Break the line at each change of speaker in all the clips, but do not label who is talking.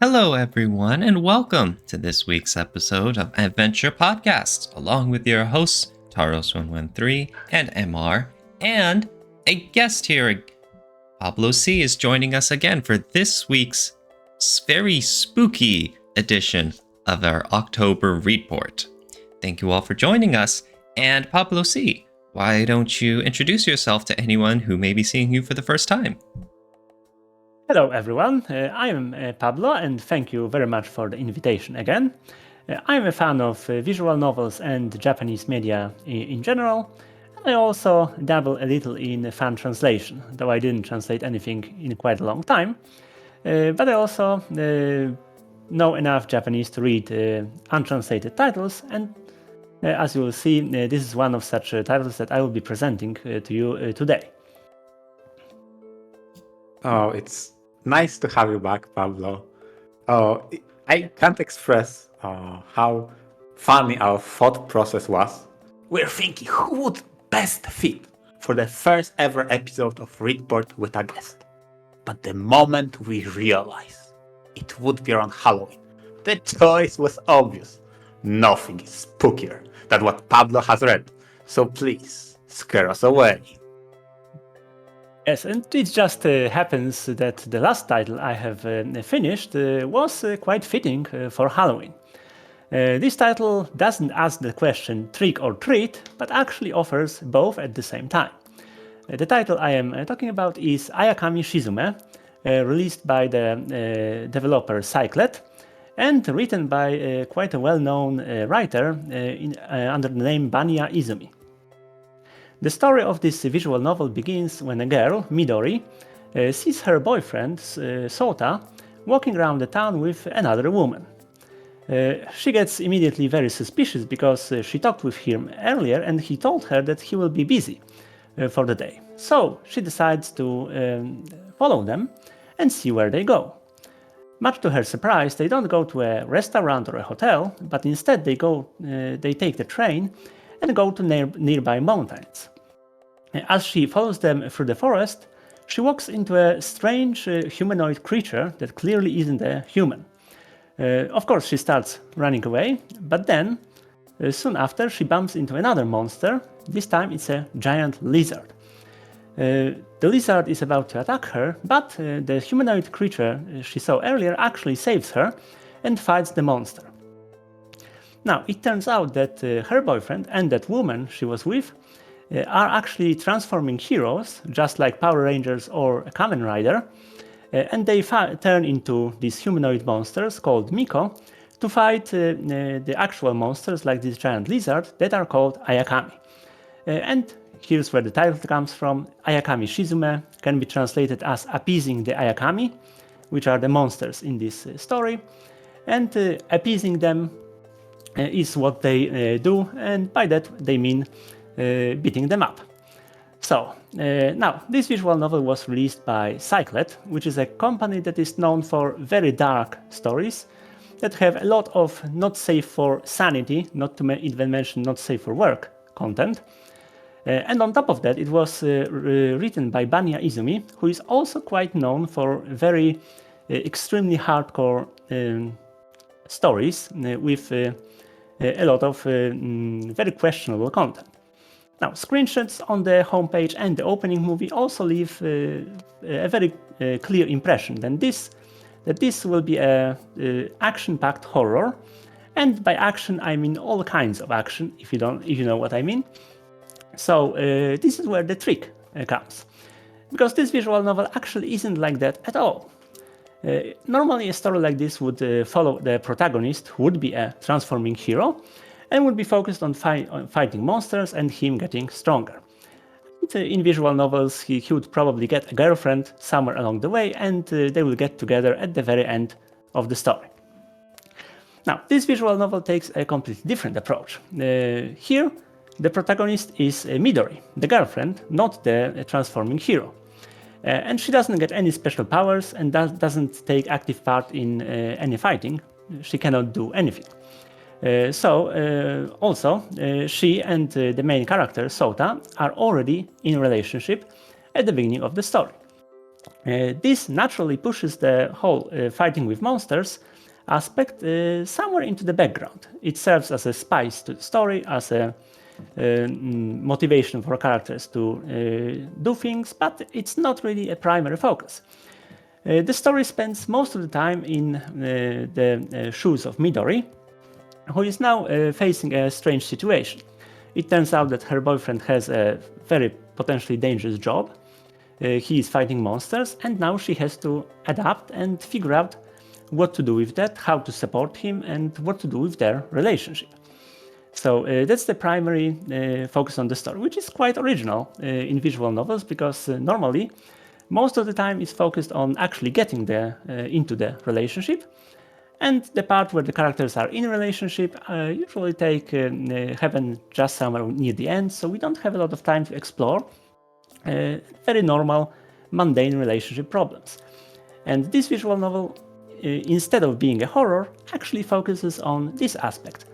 Hello, everyone, and welcome to this week's episode of VNture Podcast, along with your hosts, Taros113 and MR, and a guest here. PabloC is joining us again for this week's very spooky edition of our October Readport. Thank you all for joining us, and PabloC, why don't you introduce yourself to anyone who may be seeing you for the first time?
Hello everyone, I am Pablo and thank you very much for the invitation again. I'm a fan of visual novels and Japanese media in general. I also dabble a little in fan translation, though I didn't translate anything in quite a long time. But I also know enough Japanese to read untranslated titles, and as you will see, this is one of such titles that I will be presenting to you today.
Oh, it's nice to have you back, Pablo. Oh, I can't express how funny our thought process was. We're thinking who would best fit for the first ever episode of Readport with a guest. But the moment we realized it would be around Halloween, the choice was obvious. Nothing is spookier than what Pablo has read, so please scare us away.
Yes, and it just happens that the last title I have finished was quite fitting for Halloween. This title doesn't ask the question trick or treat, but actually offers both at the same time. The title I am talking about is Ayakami Shizume, released by the developer Cyclet, and written by quite a well-known writer under the name Banya Izumi. The story of this visual novel begins when a girl, Midori, sees her boyfriend, Sota, walking around the town with another woman. She gets immediately very suspicious because she talked with him earlier and he told her that he will be busy for the day. So she decides to follow them and see where they go. Much to her surprise, they don't go to a restaurant or a hotel, but instead they take the train and go to nearby mountains. As she follows them through the forest, she walks into a strange humanoid creature that clearly isn't a human. Of course, she starts running away, but then, soon after, she bumps into another monster. This time it's a giant lizard. The lizard is about to attack her, but the humanoid creature she saw earlier actually saves her and fights the monster. Now, it turns out that her boyfriend and that woman she was with are actually transforming heroes, just like Power Rangers or a Kamen Rider, and they turn into these humanoid monsters called Miko to fight the actual monsters like this giant lizard that are called Ayakami. And here's where the title comes from. Ayakami Shizume can be translated as appeasing the Ayakami, which are the monsters in this story, and appeasing them is what they do, and by that they mean beating them up. So, now, this visual novel was released by Cyclet, which is a company that is known for very dark stories that have a lot of not safe for sanity, not to even mention not safe for work content. And on top of that, it was written by Banya Izumi, who is also quite known for very extremely hardcore stories with a lot of very questionable content. Now, screenshots on the homepage and the opening movie also leave a very clear impression that this will be a action-packed horror, and by action I mean all kinds of action. If you know what I mean. So this is where the trick comes, because this visual novel actually isn't like that at all. Normally, a story like this would follow the protagonist, who would be a transforming hero, and would be focused on fighting monsters and him getting stronger. In visual novels, he would probably get a girlfriend somewhere along the way, and they will get together at the very end of the story. Now, this visual novel takes a completely different approach. Here, the protagonist is Midori, the girlfriend, not the transforming hero. And she doesn't get any special powers and doesn't take active part in any fighting. She cannot do anything. Also, she and the main character, Sota, are already in a relationship at the beginning of the story. This naturally pushes the whole fighting with monsters aspect somewhere into the background. It serves as a spice to the story, as a motivation for characters to do things, but it's not really a primary focus. The story spends most of the time in the shoes of Midori, who is now facing a strange situation. It turns out that her boyfriend has a very potentially dangerous job. He is fighting monsters, and now she has to adapt and figure out what to do with that, how to support him, and what to do with their relationship. So that's the primary focus on the story, which is quite original in visual novels, because normally most of the time it's focused on actually getting into the relationship, and the part where the characters are in a relationship usually happen just somewhere near the end, so we don't have a lot of time to explore very normal, mundane relationship problems. And this visual novel, instead of being a horror, actually focuses on this aspect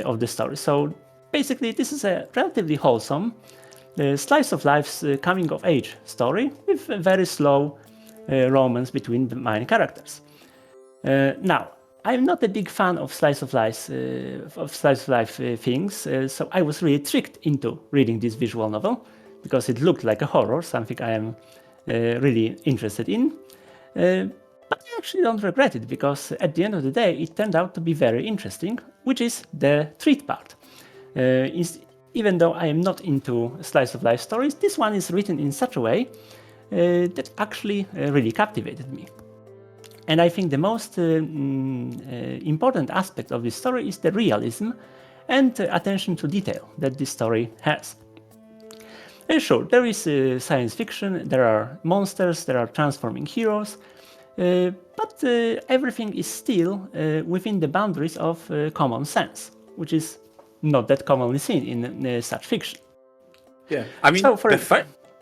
of the story. So basically, this is a relatively wholesome slice of life's coming of age story with a very slow romance between the main characters. Now, I'm not a big fan of slice of life things, so I was really tricked into reading this visual novel because it looked like a horror, something I am really interested in. But I actually don't regret it, because at the end of the day it turned out to be very interesting, which is the treat part. Even though I am not into slice of life stories, this one is written in such a way that actually really captivated me. And I think the most important aspect of this story is the realism and attention to detail that this story has. Sure, there is science fiction, there are monsters, there are transforming heroes, but everything is still within the boundaries of common sense, which is not that commonly seen in such fiction.
Yeah, I mean,
So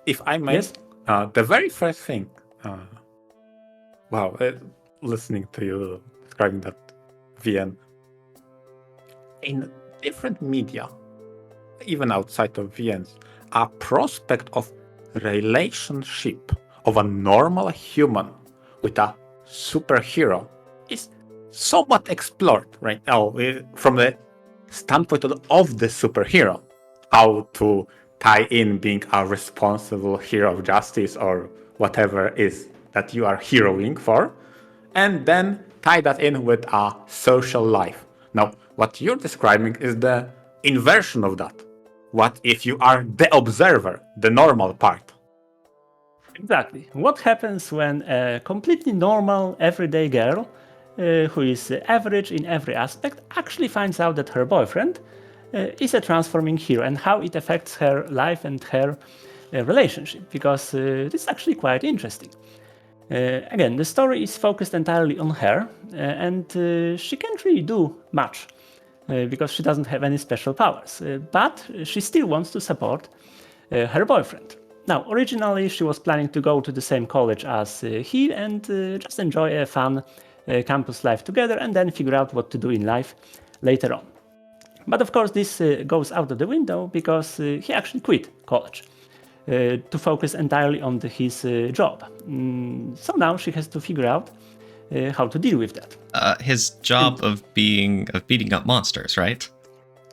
if I may,
yes?
the very first thing, listening to you describing that VN, in different media, even outside of VNs, a prospect of relationship of a normal human with a superhero is somewhat explored right now from the standpoint of the superhero. How to tie in being a responsible hero of justice or whatever is that you are heroing for, and then tie that in with a social life. Now, what you're describing is the inversion of that. What if you are the observer, the normal part?
Exactly. What happens when a completely normal, everyday girl, who is average in every aspect, actually finds out that her boyfriend is a transforming hero, and how it affects her life and her relationship? Because this is actually quite interesting. Again, the story is focused entirely on her, and she can't really do much because she doesn't have any special powers, but she still wants to support her boyfriend. Now, originally she was planning to go to the same college as he and just enjoy a fun campus life together, and then figure out what to do in life later on. But of course this goes out of the window, because he actually quit college to focus entirely on his job. So now she has to figure out how to deal with that.
His job of beating up monsters, right?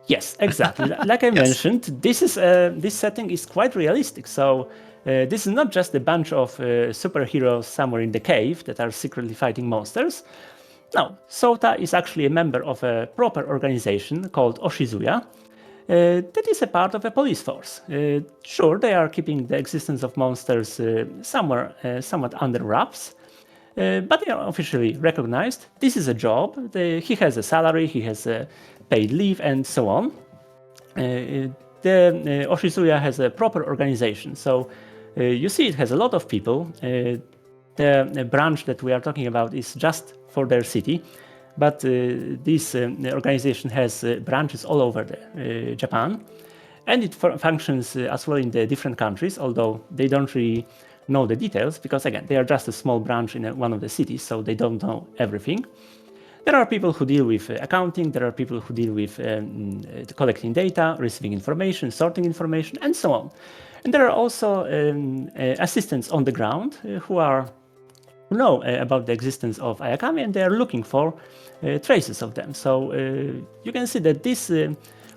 Yes, exactly. Like I mentioned, this setting is quite realistic. So this is not just a bunch of superheroes somewhere in the cave that are secretly fighting monsters. No, Sota is actually a member of a proper organization called Oshizuya, that is a part of a police force. Sure, they are keeping the existence of monsters somewhat under wraps, but they are officially recognized. This is a job. He has a salary, he has a paid leave, and so on. The Oshizuya has a proper organization, so you see it has a lot of people. The branch that we are talking about is just for their city, but this organization has branches all over Japan, and it functions as well in the different countries, although they don't really know the details, because again, they are just a small branch in one of the cities, so they don't know everything. There are people who deal with accounting, there are people who deal with collecting data, receiving information, sorting information, and so on. And there are also assistants on the ground who know about the existence of Ayakami, and they are looking for traces of them. So you can see that this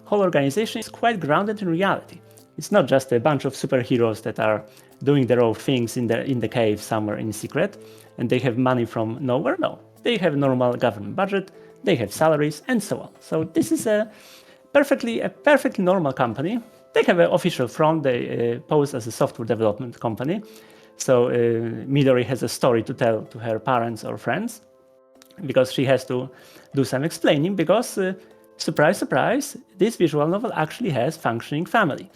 whole organization is quite grounded in reality. It's not just a bunch of superheroes that are doing their own things in the cave somewhere in secret, and they have money from nowhere. No, they have a normal government budget, they have salaries, and so on. So this is a perfectly normal company. They have an official front. They pose as a software development company. So Midori has a story to tell to her parents or friends, because she has to do some explaining, because surprise, surprise, this visual novel actually has functioning family.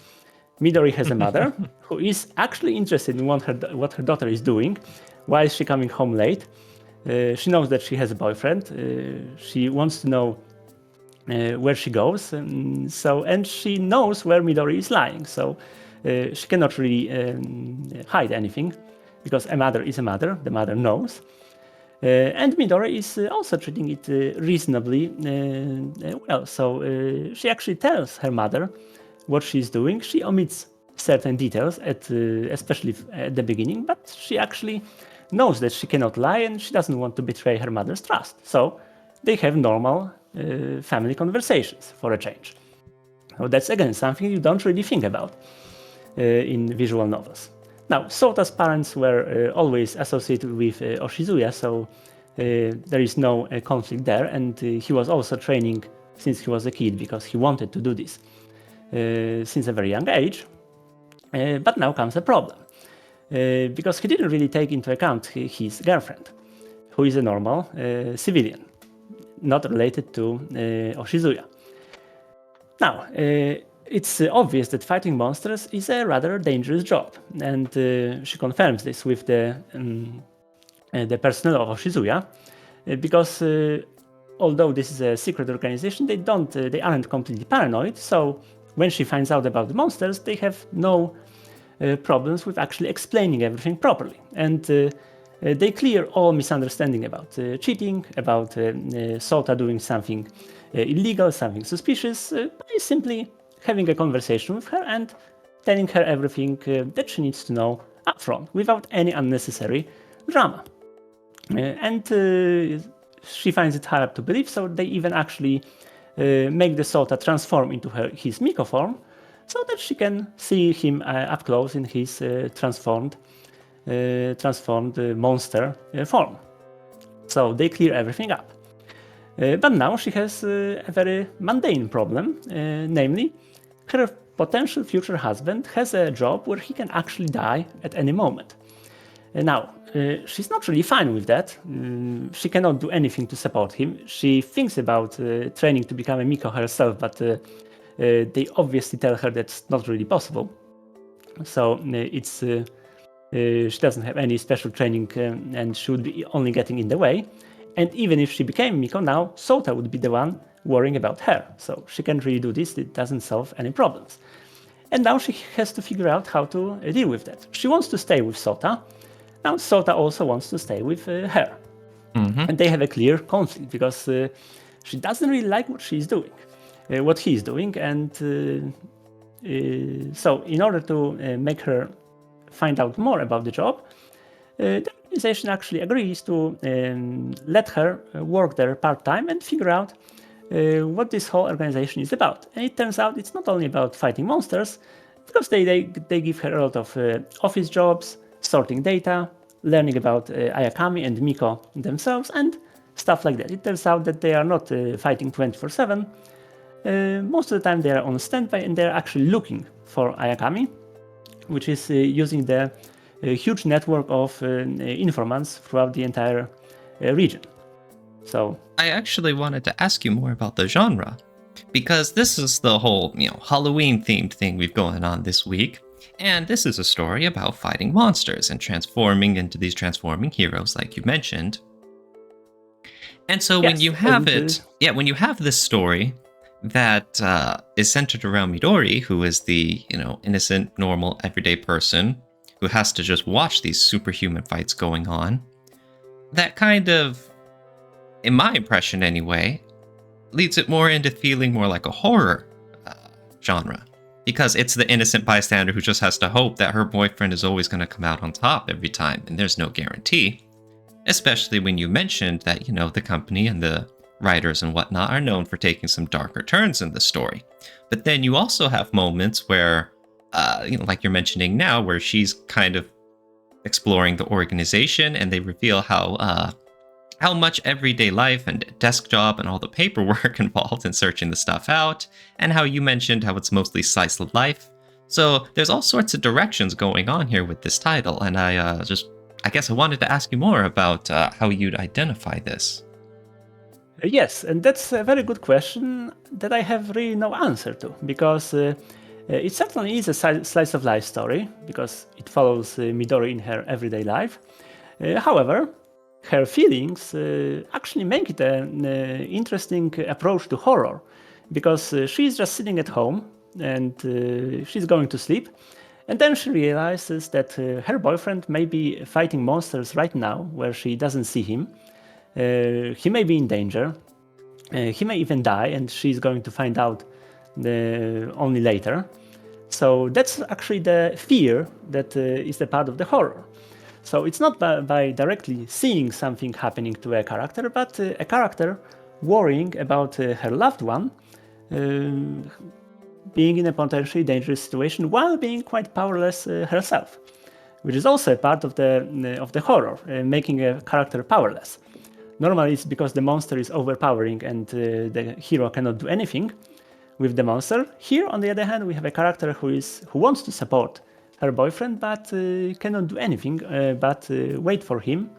Midori has a mother who is actually interested in what her daughter is doing. Why is she coming home late? She knows that she has a boyfriend. She wants to know where she goes. And she knows where Midori is lying. So she cannot really hide anything, because a mother is a mother. The mother knows. And Midori is also treating it reasonably well. So she actually tells her mother what she's doing. She omits certain details, especially at the beginning, but she actually knows that she cannot lie, and she doesn't want to betray her mother's trust. So they have normal family conversations for a change. So that's again something you don't really think about in visual novels. Now, Sota's parents were always associated with Oshizuya, so there is no conflict there, and he was also training since he was a kid, because he wanted to do this since a very young age. But now comes a problem, because he didn't really take into account his girlfriend, who is a normal civilian, not related to Oshizuya. Now, it's obvious that fighting monsters is a rather dangerous job, and she confirms this with the personnel of Oshizuya, because although this is a secret organization, they aren't completely paranoid. So when she finds out about the monsters, they have no problems with actually explaining everything properly, and they clear all misunderstanding about cheating, about Sota doing something illegal, something suspicious, by simply having a conversation with her and telling her everything that she needs to know upfront, without any unnecessary drama. And she finds it hard to believe, so they even actually make the Sota transform into his Miko form, so that she can see him up close in his transformed monster form. So they clear everything up. But now she has a very mundane problem, namely, her potential future husband has a job where he can actually die at any moment. Now, she's not really fine with that. She cannot do anything to support him. She thinks about training to become a Miko herself, but they obviously tell her that's not really possible. So she doesn't have any special training, and she would be only getting in the way. And even if she became Miko now, Sota would be the one worrying about her. So she can't really do this. It doesn't solve any problems. And now she has to figure out how to deal with that. She wants to stay with Sota. Now Sota also wants to stay with her. Mm-hmm. And they have a clear conflict, because she doesn't really like what he's doing. And so in order to make her find out more about the job, the organization actually agrees to let her work there part-time and figure out what this whole organization is about. And it turns out it's not only about fighting monsters, because they give her a lot of office jobs, sorting data, learning about Ayakami and Miko themselves, and stuff like that. It turns out that they are not fighting 24/7. Most of the time they are on standby, and they're actually looking for Ayakami, which is using the huge network of informants throughout the entire region. So
I actually wanted to ask you more about the genre, because this is the whole, Halloween themed thing we've going on this week. And this is a story about fighting monsters and transforming into these transforming heroes, like you mentioned. And so when you have when you have this story that is centered around Midori, who is the, innocent, normal, everyday person who has to just watch these superhuman fights going on, that kind of in my impression anyway, leads it more into feeling more like a horror genre. Because it's the innocent bystander who just has to hope that her boyfriend is always going to come out on top every time, and there's no guarantee. Especially when you mentioned that, the company and the writers and whatnot are known for taking some darker turns in the story. But then you also have moments where, like you're mentioning now, where she's kind of exploring the organization, and they reveal how much everyday life and desk job and all the paperwork involved in searching the stuff out, and how you mentioned how it's mostly slice of life. So there's all sorts of directions going on here with this title, and I guess I wanted to ask you more about how you'd identify this.
Yes, and that's a very good question that I have really no answer to, because it certainly is a slice of life story, because it follows Midori in her everyday life. However, her feelings actually make it an interesting approach to horror, because she's just sitting at home and she's going to sleep, and then she realizes that her boyfriend may be fighting monsters right now where she doesn't see him. He may be in danger, he may even die, and she's going to find out only later. So that's actually the fear that is the part of the horror. So it's not by directly seeing something happening to a character, but a character worrying about her loved one being in a potentially dangerous situation while being quite powerless herself, which is also a part of the horror, making a character powerless. Normally it's because the monster is overpowering and the hero cannot do anything with the monster. Here, on the other hand, we have a character who wants to support her boyfriend, but cannot do anything but wait for him,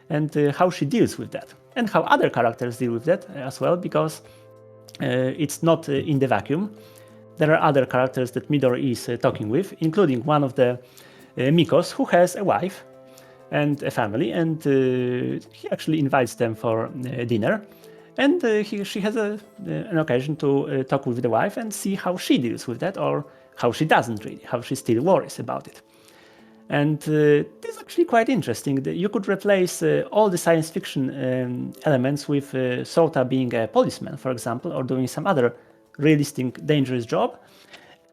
and how she deals with that, and how other characters deal with that as well, because it's not in the vacuum. There are other characters that Midori is talking with, including one of the Mikos, who has a wife and a family, and he actually invites them for dinner, and she has an occasion to talk with the wife and see how she deals with that, or how she doesn't really, how she still worries about it. And this is actually quite interesting. You could replace all the science fiction elements with Sota being a policeman, for example, or doing some other realistic, dangerous job.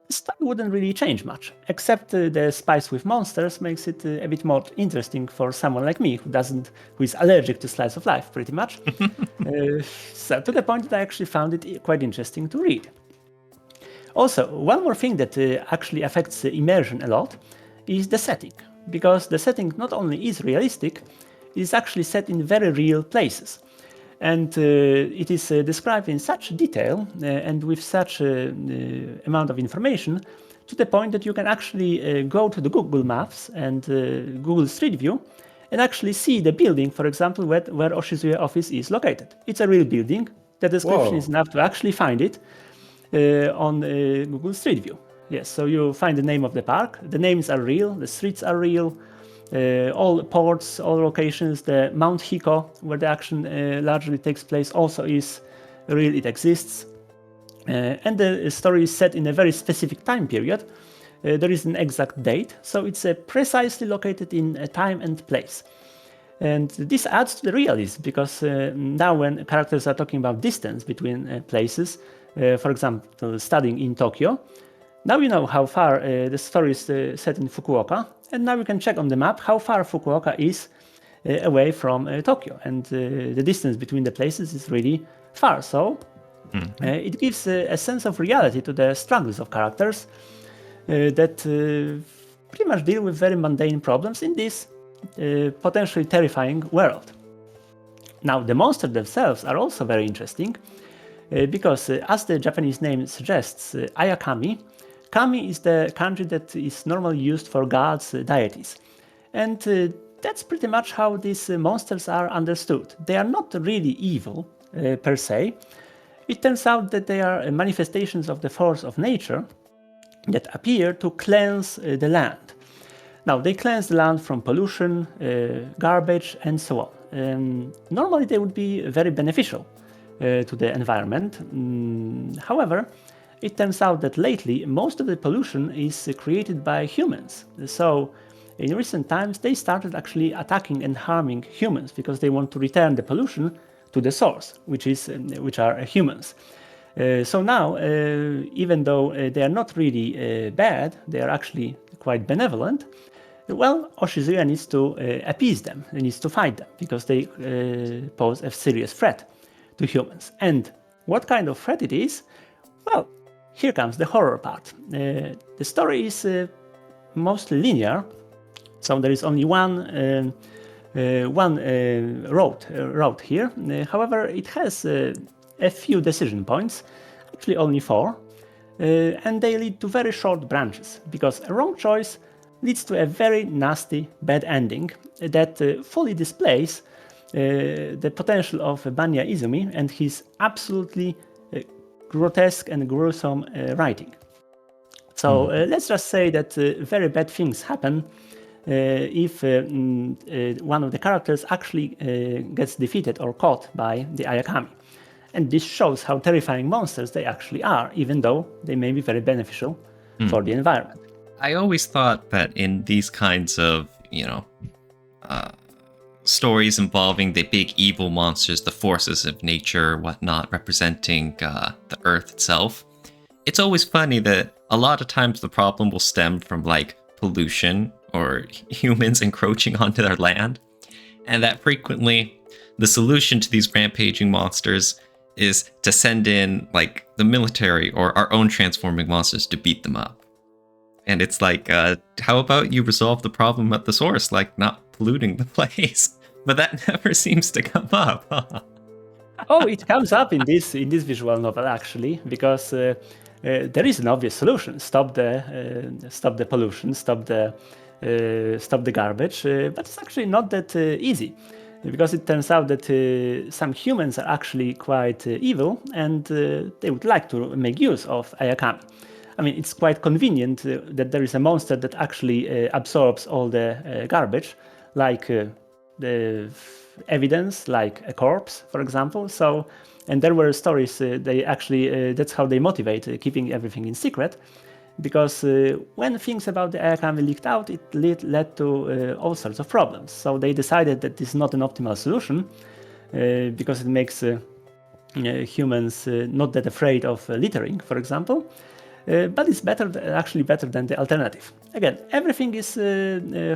The story wouldn't really change much, except the spice with monsters makes it a bit more interesting for someone like me who is allergic to slice of life, pretty much. So to the point that I actually found it quite interesting to read. Also, one more thing that actually affects immersion a lot is the setting, because the setting not only is realistic, it is actually set in very real places. And it is described in such detail and with such amount of information, to the point that you can actually go to the Google Maps and Google Street View and actually see the building, for example, where Oshizuya office is located. It's a real building. The description is enough to actually find it on Google Street View. Yes, so you find the name of the park, the names are real, the streets are real, all ports, all locations, the Mount Hiko, where the action largely takes place, also is real, it exists. And the story is set in a very specific time period. There is an exact date, so it's precisely located in a time and place. And this adds to the realism, because now when characters are talking about distance between places, for example, studying in Tokyo, now you know how far the story is set in Fukuoka, and now you can check on the map how far Fukuoka is away from Tokyo, and the distance between the places is really far. So it gives a sense of reality to the struggles of characters that pretty much deal with very mundane problems in this potentially terrifying world. Now, the monsters themselves are also very interesting, because as the Japanese name suggests, Ayakami, Kami is the kanji that is normally used for gods, deities. And that's pretty much how these monsters are understood. They are not really evil per se. It turns out that they are manifestations of the force of nature that appear to cleanse the land. Now, they cleanse the land from pollution, garbage, and so on. Normally, they would be very beneficial to the environment. However, it turns out that lately, most of the pollution is created by humans. So, in recent times, they started actually attacking and harming humans because they want to return the pollution to the source, which are humans. So now, even though they are not really bad, they are actually quite benevolent. Well, Oshizuya needs to appease them, he needs to fight them, because they pose a serious threat to humans. And what kind of threat it is? Well, here comes the horror part. The story is mostly linear, so there is only one road here. However, it has a few decision points, actually only 4, and they lead to very short branches, because a wrong choice leads to a very nasty, bad ending that fully displays the potential of Banya Izumi and his absolutely grotesque and gruesome writing. So let's just say that very bad things happen if one of the characters actually gets defeated or caught by the Ayakami. And this shows how terrifying monsters they actually are, even though they may be very beneficial for the environment.
I always thought that in these kinds of, stories involving the big evil monsters, the forces of nature, whatnot, representing the earth itself, it's always funny that a lot of times the problem will stem from like pollution or humans encroaching onto their land, and that frequently the solution to these rampaging monsters is to send in like the military or our own transforming monsters to beat them up. And it's like, how about you resolve the problem at the source, like not polluting the place? But that never seems to come up.
Oh, it comes up in this visual novel actually, because there is an obvious solution: stop the pollution, stop the garbage. But it's actually not that easy, because it turns out that some humans are actually quite evil, and they would like to make use of Ayakami. I mean, it's quite convenient that there is a monster that actually absorbs all the garbage, like the evidence, like a corpse, for example. So, and there were stories, they actually, that's how they motivate keeping everything in secret, because when things about the Ayakami leaked out, it led to all sorts of problems. So they decided that this is not an optimal solution, because it makes humans not that afraid of littering, for example. But it's actually better than the alternative. Again, everything is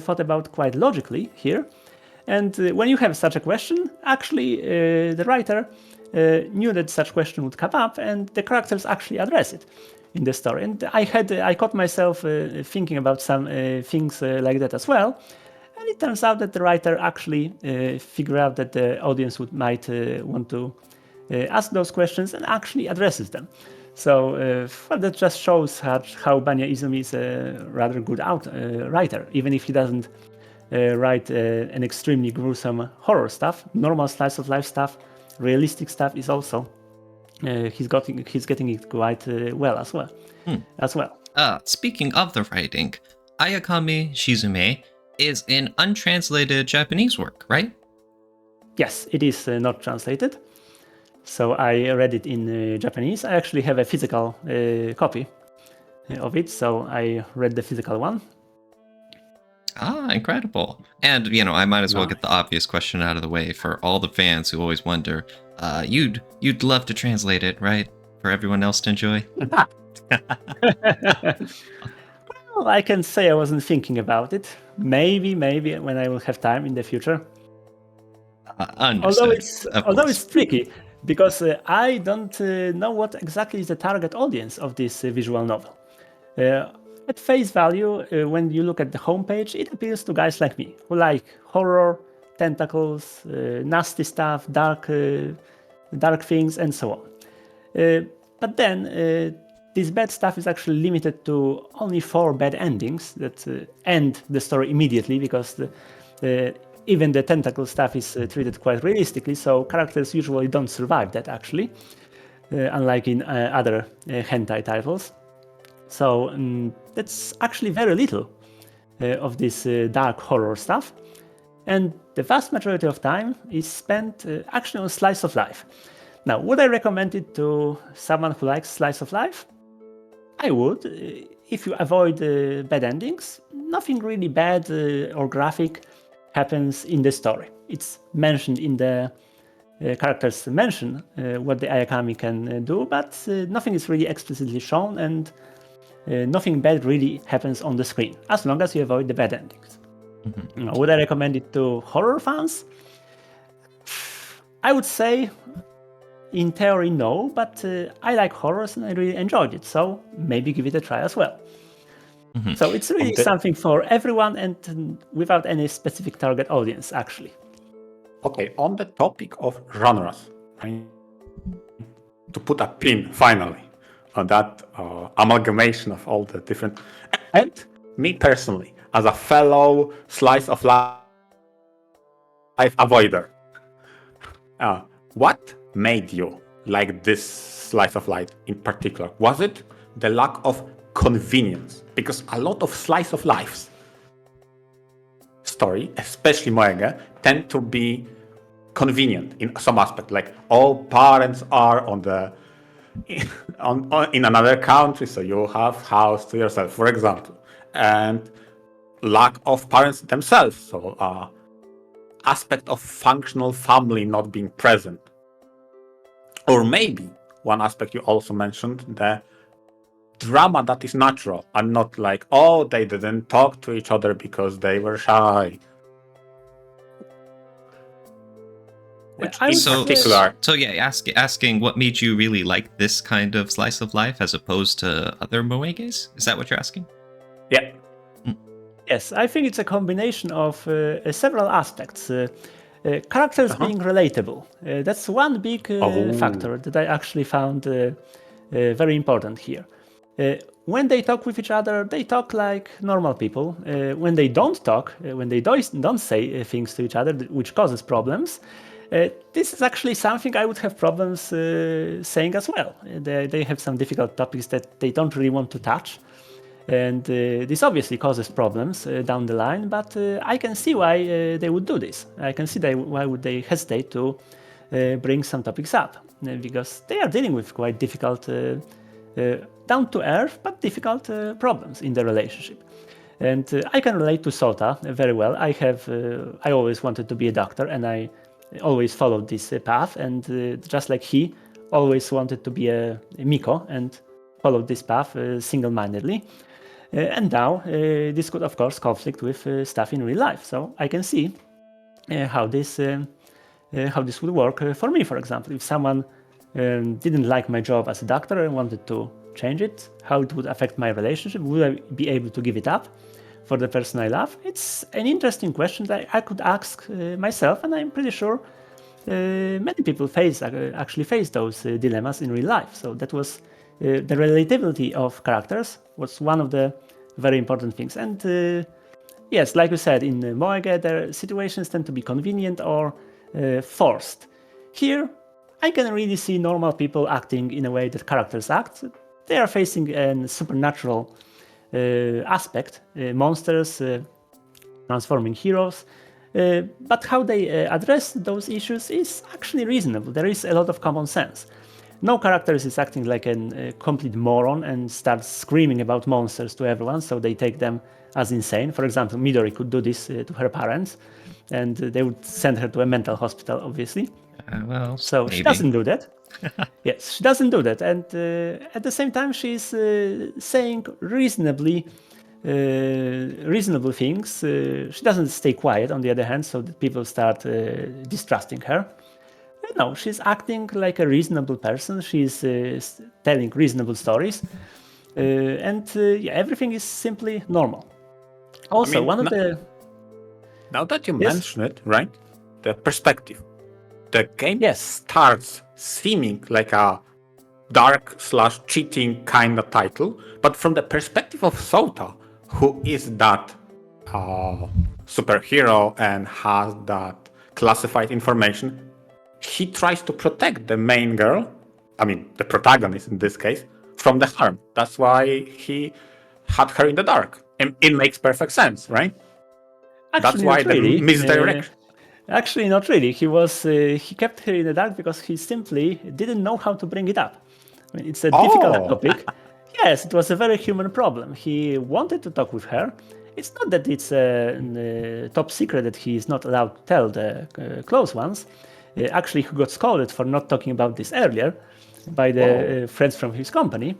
thought about quite logically here. And when you have such a question, actually the writer knew that such question would come up, and the characters actually address it in the story. And I caught myself thinking about some things like that as well. And it turns out that the writer actually figured out that the audience might want to ask those questions, and actually addresses them. So that just shows how Banya Izumi is a rather good writer, even if he doesn't write an extremely gruesome horror stuff. Normal slice of life stuff, realistic stuff is also he's getting it quite well as well.
Speaking of the writing, Ayakami Shizume is an untranslated Japanese work, right?
Yes, it is not translated. So I read it in Japanese. I actually have a physical copy of it, so I read the physical one.
Ah, incredible. And, I might as well get the obvious question out of the way for all the fans who always wonder, you'd love to translate it, right? For everyone else to enjoy?
Well, I can say I wasn't thinking about it. Maybe when I will have time in the future.
Understood.
Although it's tricky, because I don't know what exactly is the target audience of this visual novel. At face value, when you look at the homepage, it appeals to guys like me, who like horror, tentacles, nasty stuff, dark things, and so on. But then, this bad stuff is actually limited to only 4 bad endings that end the story immediately, because even the tentacle stuff is treated quite realistically, so characters usually don't survive that, actually, unlike in other hentai titles. So that's actually very little of this dark horror stuff, and the vast majority of time is spent actually on slice of life. Now, would I recommend it to someone who likes slice of life? I would, if you avoid bad endings. Nothing really bad or graphic happens in the story. It's mentioned in the characters mention what the Ayakami can do, but nothing is really explicitly shown, and nothing bad really happens on the screen, as long as you avoid the bad endings. Would I recommend it to horror fans? I would say, in theory, no, but I like horrors and I really enjoyed it, so maybe give it a try as well. So it's really something for everyone and without any specific target audience, actually.
Okay, on the topic of genres, to put a pin finally on that amalgamation of all the different, and me personally, as a fellow slice of life avoider, what made you like this slice of life in particular? Was it the lack of convenience? Because a lot of slice of lives story, especially Mareeck, tend to be convenient in some aspect. Like all parents are in another country, so you have house to yourself, for example, and lack of parents themselves. So aspect of functional family not being present. Or maybe one aspect you also mentioned, the drama that is natural and not like, oh, they didn't talk to each other because they were shy. Which in particular...
So yeah, asking what made you really like this kind of slice of life as opposed to other moeges? Is that what you're asking?
Yeah.
Yes, I think it's a combination of several aspects. Characters being relatable. That's one big factor that I actually found very important here. When they talk with each other, they talk like normal people. When they don't talk, when they don't say things to each other, which causes problems, this is actually something I would have problems saying as well. They have some difficult topics that they don't really want to touch. And this obviously causes problems down the line, but I can see why they would do this. I can see why would they hesitate to bring some topics up, because they are dealing with quite difficult, down-to-earth, but difficult problems in the relationship. And I can relate to Sota very well. I always wanted to be a doctor, and I always followed this path. And just like he always wanted to be a Miko and followed this path single-mindedly. And now this could, of course, conflict with stuff in real life. So I can see how this would work for me, for example. If someone didn't like my job as a doctor and wanted to change it, how it would affect my relationship, would I be able to give it up for the person I love? It's an interesting question that I could ask myself, and I'm pretty sure many people actually face those dilemmas in real life. So that was the relatability of characters was one of the very important things. And yes, like you said, in Mareeck, their situations tend to be convenient or forced. Here, I can really see normal people acting in a way that characters act. They are facing a supernatural aspect, monsters, transforming heroes. But how they address those issues is actually reasonable. There is a lot of common sense. No character is acting like a complete moron and starts screaming about monsters to everyone, so they take them as insane. For example, Midori could do this to her parents, and they would send her to a mental hospital, obviously. So maybe. She doesn't do that. Yes, she doesn't do that. And at the same time, she's saying reasonable things. She doesn't stay quiet, on the other hand, so that people start distrusting her. No, she's acting like a reasonable person. She's telling reasonable stories. Everything is simply normal. Also,
Now that you mention it, right? The perspective. The game starts seeming like a dark/cheating kind of title, but from the perspective of Sota, who is that superhero and has that classified information, he tries to protect the main girl, the protagonist in this case, from the harm. That's why he had her in the dark. And it makes perfect sense, right?
Actually,
that's why the misdirection.
Actually, not really. He kept her in the dark because he simply didn't know how to bring it up. It's a difficult topic. Yes, it was a very human problem. He wanted to talk with her. It's not that it's a top secret that he is not allowed to tell the close ones. Actually, who got scolded for not talking about this earlier by the friends from his company.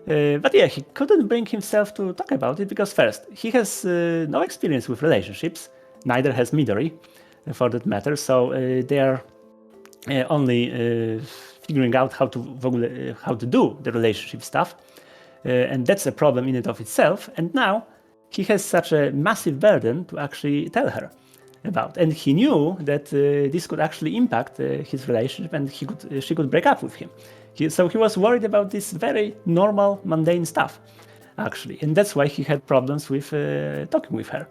But yeah, he couldn't bring himself to talk about it because first, he has no experience with relationships, neither has Midori, for that matter. So they are only figuring out how to do the relationship stuff, and that's a problem in and of itself. And now he has such a massive burden to actually tell her about, and he knew that this could actually impact his relationship, and she could break up with him. So he was worried about this very normal, mundane stuff, actually, and that's why he had problems with talking with her.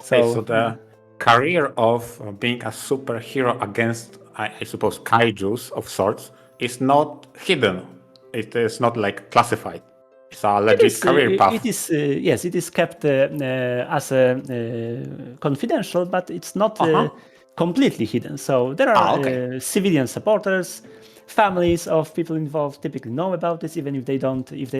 So the career of being a superhero against, I suppose, kaijus of sorts is not hidden. It is not like classified. It's a legit career path.
It is yes, it is kept as confidential, but it's not completely hidden. So there are civilian supporters, families of people involved typically know about this, even if they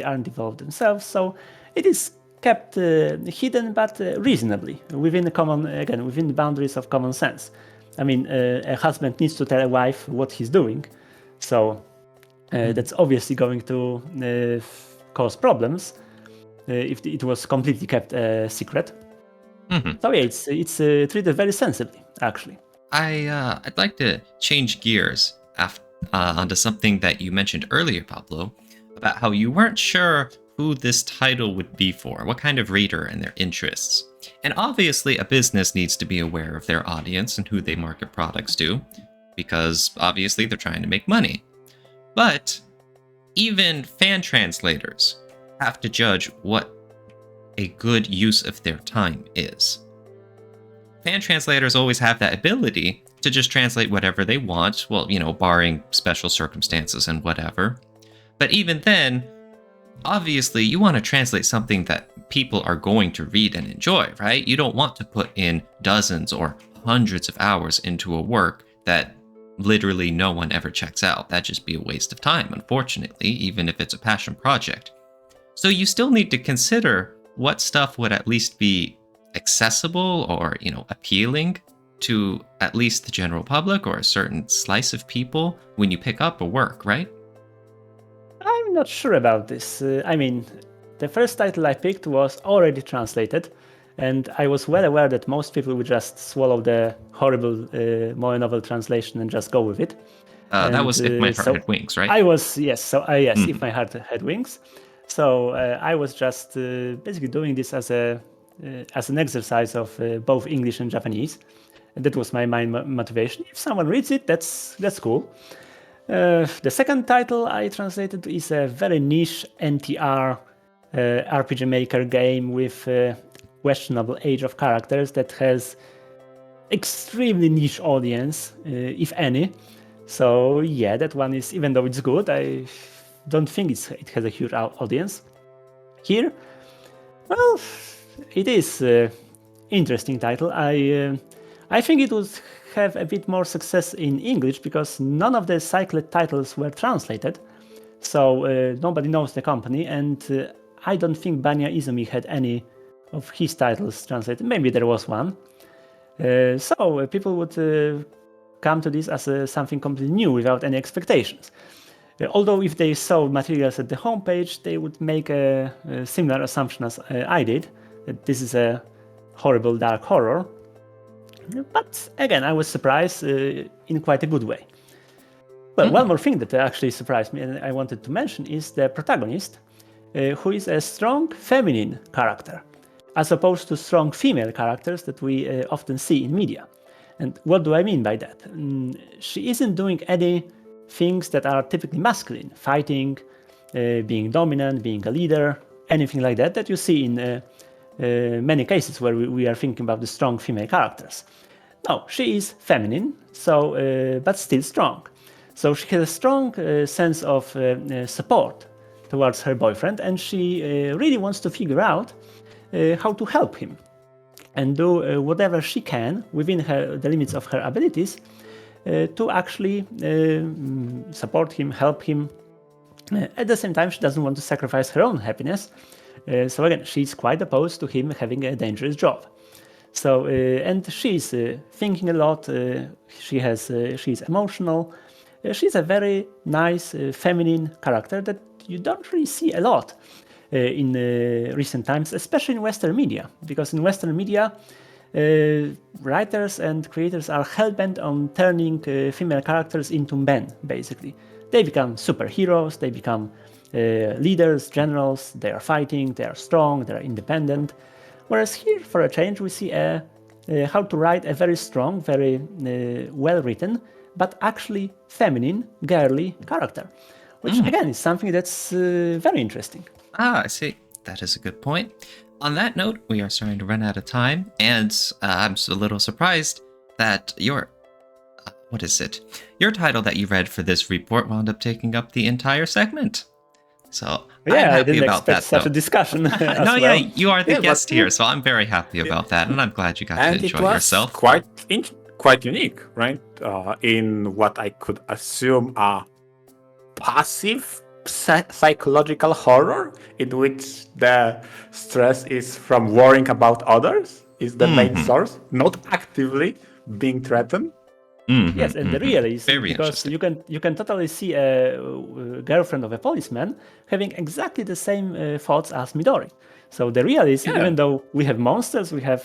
aren't involved themselves. So it is kept hidden, but reasonably within the boundaries of common sense. I mean, a husband needs to tell a wife what he's doing, so that's obviously going to cause problems if it was completely kept secret. So yeah, it's treated very sensibly, actually.
I'd like to change gears onto something that you mentioned earlier, Pablo, about how you weren't sure who this title would be for, what kind of reader and their interests. And obviously, a business needs to be aware of their audience and who they market products to, because obviously they're trying to make money. But even fan translators have to judge what a good use of their time is. Fan translators always have that ability to just translate whatever they want, well, barring special circumstances and whatever. But even then, obviously, you want to translate something that people are going to read and enjoy, right? You don't want to put in dozens or hundreds of hours into a work that literally no one ever checks out. That'd just be a waste of time, unfortunately, even if it's a passion project. So you still need to consider what stuff would at least be accessible or, appealing to at least the general public or a certain slice of people when you pick up a work, right?
I'm not sure about this. I mean, the first title I picked was already translated, and I was well aware that most people would just swallow the horrible Moe novel translation and just go with it.
That was If My Heart Had Wings, right?
I was, yes. If My Heart Had Wings. So I was just basically doing this as an exercise of both English and Japanese. And that was my main motivation. If someone reads it, that's cool. The second title I translated is a very niche NTR RPG Maker game with questionable age of characters that has extremely niche audience, if any. So yeah, that one is, even though it's good, I don't think it has a huge audience. Here, well, it is interesting title. I think it would have a bit more success in English because none of the cycled titles were translated, so nobody knows the company, and I don't think Banya Izumi had any of his titles translated. Maybe there was one. So people would come to this as something completely new without any expectations. Although if they saw materials at the homepage, they would make a similar assumption as I did, that this is a horrible dark horror. But again, I was surprised in quite a good way. Well, one more thing that actually surprised me and I wanted to mention is the protagonist, who is a strong feminine character, as opposed to strong female characters that we often see in media. And what do I mean by that? She isn't doing any things that are typically masculine, fighting, being dominant, being a leader, anything like that you see in many cases where we are thinking about the strong female characters. No, she is feminine, so but still strong. So she has a strong sense of support towards her boyfriend, and she really wants to figure out how to help him and do whatever she can within the limits of her abilities to actually support him, help him. At the same time, she doesn't want to sacrifice her own happiness. So again, she's quite opposed to him having a dangerous job. So and she's thinking a lot. She's emotional. She's a very nice feminine character that you don't really see a lot in recent times, especially in Western media, because in Western media, writers and creators are hell-bent on turning female characters into men, basically. They become superheroes, they become leaders, generals, they are fighting, they are strong, they are independent. Whereas here, for a change, we see how to write a very strong, very well-written, but actually feminine, girly character, which again is something that's very interesting.
Ah, I see. That is a good point. On that note, we are starting to run out of time, and I'm a little surprised that your title that you read for this report wound up taking up the entire segment. So I'm
I
happy
didn't
about
expect
that.
such
Though.
a discussion. As
No,
well.
yeah, you are the
Yeah,
guest
but-
here, so I'm very happy about that, and I'm glad you got
And
to
it
enjoy
was
yourself.
quite unique, right? In what I could assume a passive psychological horror, in which the stress is from worrying about others, is the main source, not actively being threatened.
Yes, and the realism,
Very
because
interesting.
you can totally see a girlfriend of a policeman having exactly the same thoughts as Midori. So the realism,
Yeah.
even though we have monsters, we have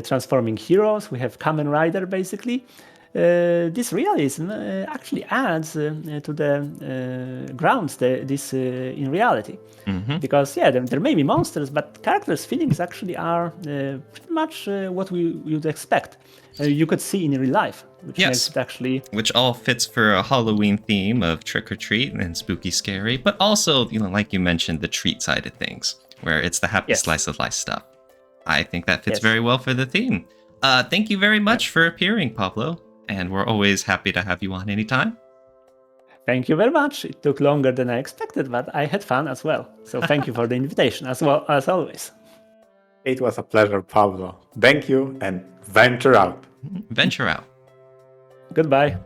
transforming heroes, we have Kamen Rider, basically. This realism actually adds to the grounds this in reality. Because there may be monsters, but characters' feelings actually are pretty much what we would expect. You could see in real life, which
Yes.
makes it actually
Which all fits for a Halloween theme of trick or treat and spooky scary, but also, like you mentioned, the treat side of things, where it's the happy
Yes.
slice of life stuff. I think that fits
Yes.
very well for the theme. Thank you very much for appearing, Pablo, and we're always happy to have you on anytime.
Thank you very much. It took longer than I expected, but I had fun as well. So thank you for the invitation as well as always.
It was a pleasure, Pablo. Thank you, and venture out.
Venture out.
Goodbye.